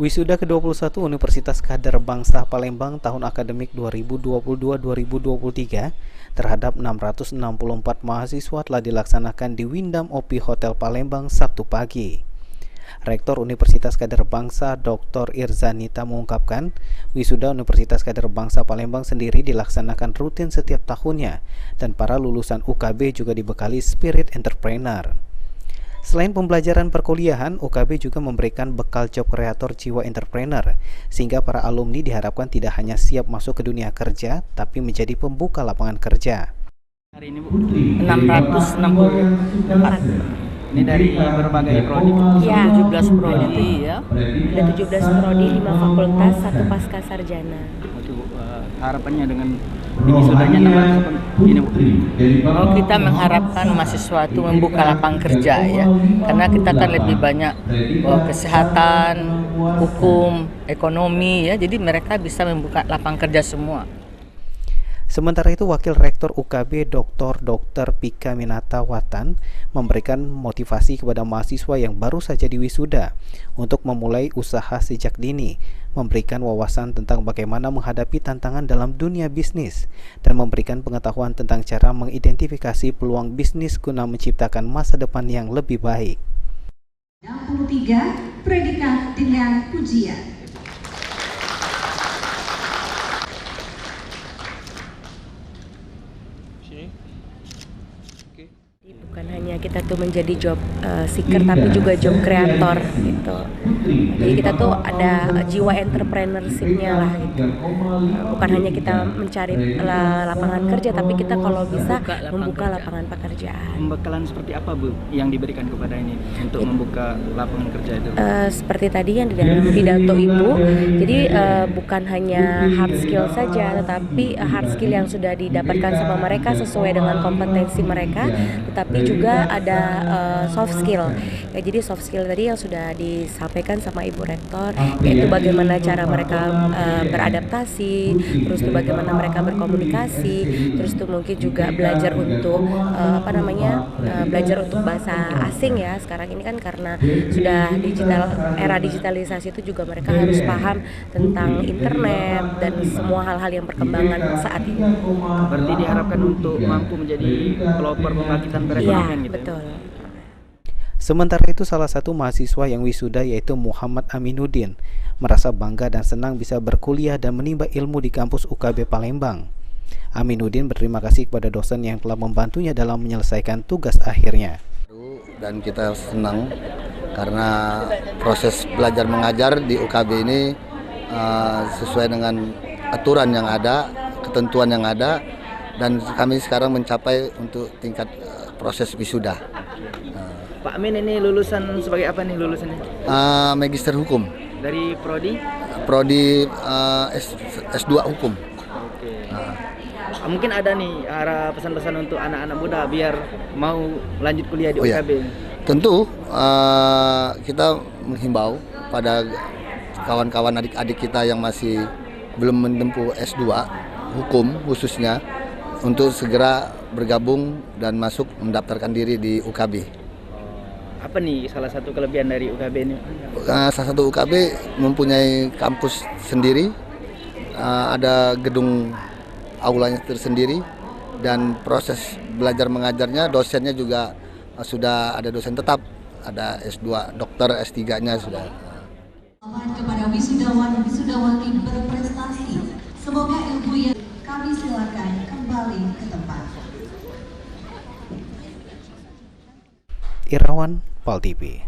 Wisuda ke-21 Universitas Kader Bangsa Palembang tahun akademik 2022-2023 terhadap 664 mahasiswa telah dilaksanakan di Windam OP Hotel Palembang Sabtu pagi. Rektor Universitas Kader Bangsa Dr. Irzanita mengungkapkan, wisuda Universitas Kader Bangsa Palembang sendiri dilaksanakan rutin setiap tahunnya dan para lulusan UKB juga dibekali spirit entrepreneur. Selain pembelajaran perkuliahan, UKB juga memberikan bekal job kreator jiwa entrepreneur, sehingga para alumni diharapkan tidak hanya siap masuk ke dunia kerja, tapi menjadi pembuka lapangan kerja. Hari ini Bu, 664. Ini dari berbagai prodi. Ya, 17 prodi ya. Ada 17 prodi, 5 fakultas, 1 pasca sarjana. Harapannya dengan wisudanya 600 ini Bu. Kita mengharapkan mahasiswa itu membuka lapangan kerja ya, karena kita kan lebih banyak kesehatan, hukum, ekonomi ya, jadi mereka bisa membuka lapangan kerja semua. Sementara itu, Wakil Rektor UKB Dr. Pika Minata Watan memberikan motivasi kepada mahasiswa yang baru saja diwisuda untuk memulai usaha sejak dini, memberikan wawasan tentang bagaimana menghadapi tantangan dalam dunia bisnis, dan memberikan pengetahuan tentang cara mengidentifikasi peluang bisnis guna menciptakan masa depan yang lebih baik. 63 predikat dengan pujian. Bukan hanya kita tuh menjadi job seeker, tapi juga job kreator gitu. Jadi kita tuh ada jiwa entrepreneurship-nya lah gitu. Bukan hanya kita mencari lapangan kerja, tapi kita kalau bisa membuka lapangan pekerjaan. Pembekalan seperti apa Bu yang diberikan kepada ini untuk membuka lapangan kerja itu? Seperti tadi yang di dalam pidato Ibu, jadi bukan hanya hard skill saja, tetapi hard skill yang sudah didapatkan sama mereka sesuai dengan kompetensi mereka, tetapi juga ada soft skill. Ya, jadi soft skill tadi yang sudah disampaikan sama Ibu Rektor, yaitu bagaimana cara mereka beradaptasi, terus tuh bagaimana mereka berkomunikasi, terus tuh mungkin juga belajar untuk belajar untuk bahasa asing ya. Sekarang ini kan karena sudah era digitalisasi, itu juga mereka harus paham tentang internet dan semua hal-hal yang perkembangan saat ini. Berarti diharapkan untuk mampu menjadi pelopor pembangkitan perekonomian gitu. Betul. Sementara itu, salah satu mahasiswa yang wisuda yaitu Muhammad Aminuddin merasa bangga dan senang bisa berkuliah dan menimba ilmu di kampus UKB Palembang. Aminuddin berterima kasih kepada dosen yang telah membantunya dalam menyelesaikan tugas akhirnya. Dan kita senang karena proses belajar mengajar di UKB ini sesuai dengan aturan yang ada, ketentuan yang ada, dan kami sekarang mencapai untuk tingkat proses wisuda. Pak Amin ini lulusan sebagai apa nih lulusannya? Magister Hukum. Dari prodi? Prodi S2 Hukum. Oke. Mungkin ada nih pesan-pesan untuk anak-anak muda biar mau lanjut kuliah di UKB. Ya. Tentu kita menghimbau pada kawan-kawan adik-adik kita yang masih belum menempuh S2 Hukum khususnya untuk segera bergabung dan masuk mendaftarkan diri di UKB. Apa nih salah satu kelebihan dari UKB ini? Salah satu UKB mempunyai kampus sendiri, ada gedung aulanya tersendiri, dan proses belajar mengajarnya, dosennya juga sudah ada dosen tetap, ada S2, dokter, S3-nya sudah. Kepada wisudawan wisudawati berprestasi, semoga ilmu yang kami silakan kembali ke tempat. Irawan, PAL TV.